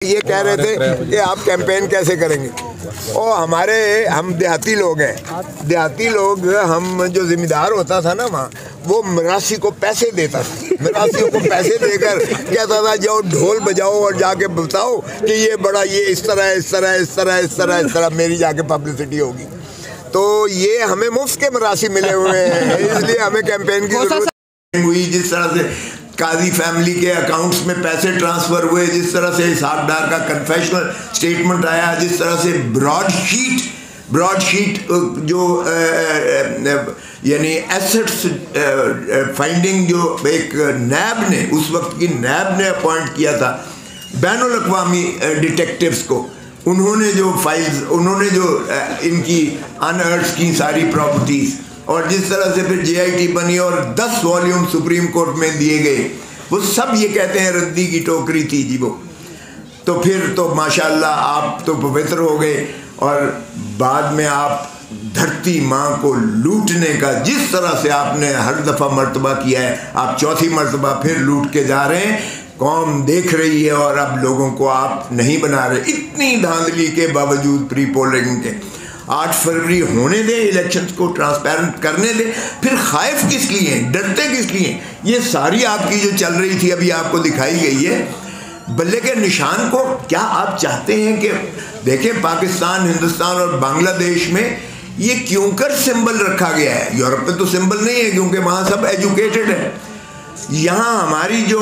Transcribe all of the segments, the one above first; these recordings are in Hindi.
ये कह रहे थे कि आप कैंपेन कैसे करेंगे। और हम देहाती लोग हैं, देहाती लोग, हम जो जिम्मेदार होता था ना वहाँ, वो मरासी को पैसे देता था, मरासियों को पैसे देकर कहता था जाओ ढोल बजाओ और जाके बताओ कि ये बड़ा, ये इस तरह इस तरह इस तरह इस तरह इस तरह मेरी जाके पब्लिसिटी होगी। तो ये हमें मुफ्त के मरासी मिले हुए हैं, इसलिए हमें कैंपेन की जरूरत हुई। जिस तरह से काजी फैमिली के अकाउंट्स में पैसे ट्रांसफ़र हुए, जिस तरह से हिसाबदार का कन्फेशनल स्टेटमेंट आया, जिस तरह से ब्रॉडशीट जो यानी एसेट्स फाइंडिंग जो एक नैब ने, उस वक्त की नैब ने अपॉइंट किया था बैनुल अक़वामी डिटेक्टिव्स को, उन्होंने जो फाइल्स, उन्होंने जो इनकी अनअर्थ की सारी प्रॉपर्टीज़, और जिस तरह से फिर JIT बनी और 10 वॉल्यूम सुप्रीम कोर्ट में दिए गए, वो सब ये कहते हैं रद्दी की टोकरी थी जी वो। तो फिर तो माशाल्लाह आप तो पवित्र हो गए, और बाद में आप धरती माँ को लूटने का जिस तरह से आपने हर दफ़ा मर्तबा किया है, आप चौथी मर्तबा फिर लूट के जा रहे हैं। कौम देख रही है और अब लोगों को आप नहीं बना रहे। इतनी धांधली के बावजूद प्री पोलिंग के 8 फरवरी होने दें, इलेक्शंस को ट्रांसपेरेंट करने दें, फिर खाइफ किस लिए, डरते किस लिए। ये सारी आपकी जो चल रही थी अभी आपको दिखाई गई है, बल्ले के निशान को क्या आप चाहते हैं कि देखें, पाकिस्तान, हिंदुस्तान और बांग्लादेश में ये क्यों कर सिंबल रखा गया है। यूरोप में तो सिंबल नहीं है क्योंकि वहाँ सब एजुकेटेड है। यहाँ हमारी जो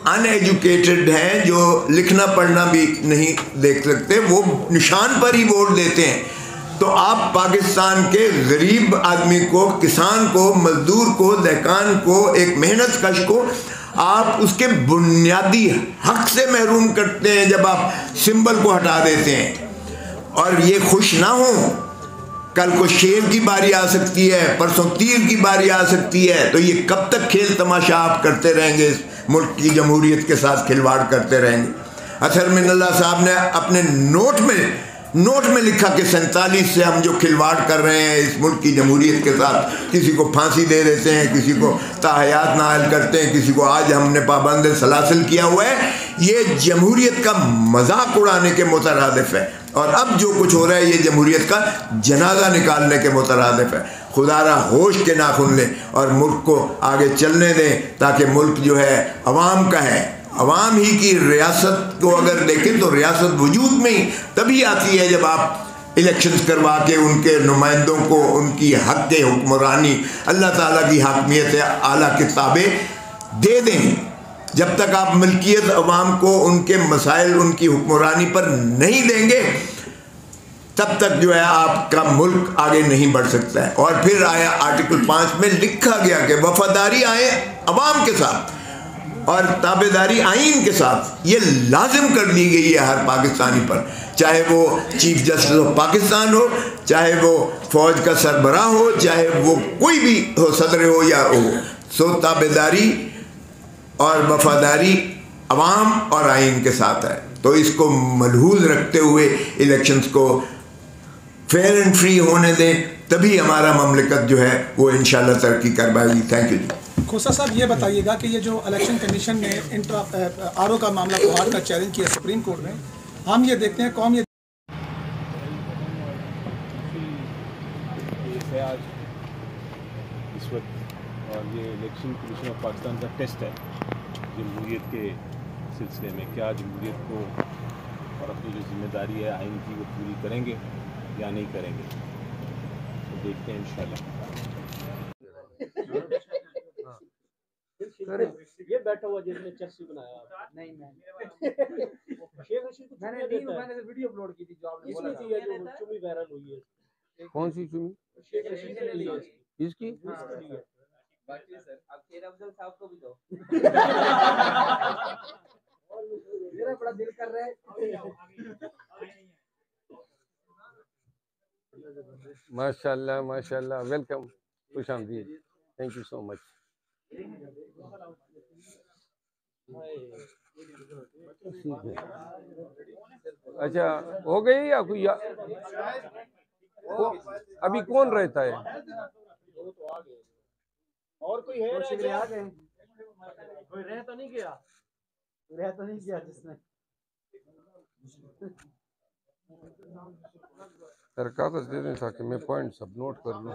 अनएजुकेटेड हैं, जो लिखना पढ़ना भी नहीं देख सकते, वो निशान पर ही वोट देते हैं। तो आप पाकिस्तान के गरीब आदमी को, किसान को, मजदूर को, दहकान को, एक मेहनत कश को आप उसके बुनियादी हक से महरूम करते हैं जब आप सिंबल को हटा देते हैं। और ये खुश ना हो, कल को शेर की बारी आ सकती है, परसों तीर की बारी आ सकती है, तो ये कब तक खेल तमाशा आप करते रहेंगे, इस मुल्क की जमहूरियत के साथ खिलवाड़ करते रहेंगे। अतहर मिनल्लाह साहब ने अपने नोट में लिखा कि 47 से हम जो खिलवाड़ कर रहे हैं इस मुल्क की जमहूरियत के साथ, किसी को फांसी दे देते हैं, किसी को ताहयात नायल करते हैं, किसी को आज हमने पाबंद सलासिल किया हुआ है, ये जमहूरियत का मजाक उड़ाने के मुतरादिफ है। और अब जो कुछ हो रहा है ये जमहूरियत का जनाजा निकालने के मुतरादिफ है। खुदारा होश के नाखुन लें और मुल्क को आगे चलने दें, ताकि मुल्क जो है अवाम का है। अवाम ही की रियासत को अगर देखें तो रियासत वजूद में ही तभी आती है जब आप इलेक्शंस करवा के उनके नुमाइंदों को उनकी हक के हुक्मरानी, अल्लाह ताला की हाकमियत आला किताबें दे दें। जब तक आप मिल्कियत अवाम को उनके मसाइल, उनकी हुक्मरानी पर नहीं देंगे, तब तक जो है आपका मुल्क आगे नहीं बढ़ सकता है। और फिर आया आर्टिकल 5 में लिखा गया कि वफादारी आए अवाम के साथ और ताबेदारी आइन के साथ, ये लाजिम कर दी गई है हर पाकिस्तानी पर, चाहे वो चीफ जस्टिस ऑफ पाकिस्तान हो, चाहे वो फौज का सरबराह हो, चाहे वो कोई भी हो, सदर हो या हो। सो ताबेदारी और वफादारी अवाम और आइन के साथ है। तो इसको मलहूज रखते हुए इलेक्शंस को फेयर एंड फ्री होने दें, तभी हमारा ममलिकत जो है वो इंशाल्लाह तरक्की कर पाएगी। थैंक यू जी। खोसा साहब, ये बताइएगा कि ये जो इलेक्शन कमीशन ने RO का मामला फवाद का चैलेंज किया सुप्रीम कोर्ट में, हम ये देखते हैं कौम ये आज इस वक्त, और ये इलेक्शन कमीशन ऑफ पाकिस्तान का टेस्ट है जमहूरियत के सिलसिले में। क्या जमहूरियत को और अपनी जो जिम्मेदारी है आइन की वो पूरी करेंगे या नहीं करेंगे, तो देखते हैं इंशाल्लाह। ये बैठा हुआ जिसने चर्सी बनाया नहीं मैंने वीडियो अपलोड की थी जो आपने बोला था, जो चुमी वायरल हुई है। कौन सी चुमी? शेख रशीद ने ली है इसकी? बाकी सर आप शेर अफजल साहब को भी दो। मेरा बड़ा दिल कर रहा है। माशाल्लाह माशाल्लाह, वेलकम, खुश आमदीद, थैंक यू सो मच। अच्छा, हो गई या कोई अभी कौन रहता है? और कोई है? कोई रह तो नहीं गया जिसने सर कागज दे दें ताकि मैं पॉइंट सब नोट कर लूँ।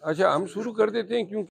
अच्छा हम शुरू कर देते हैं क्योंकि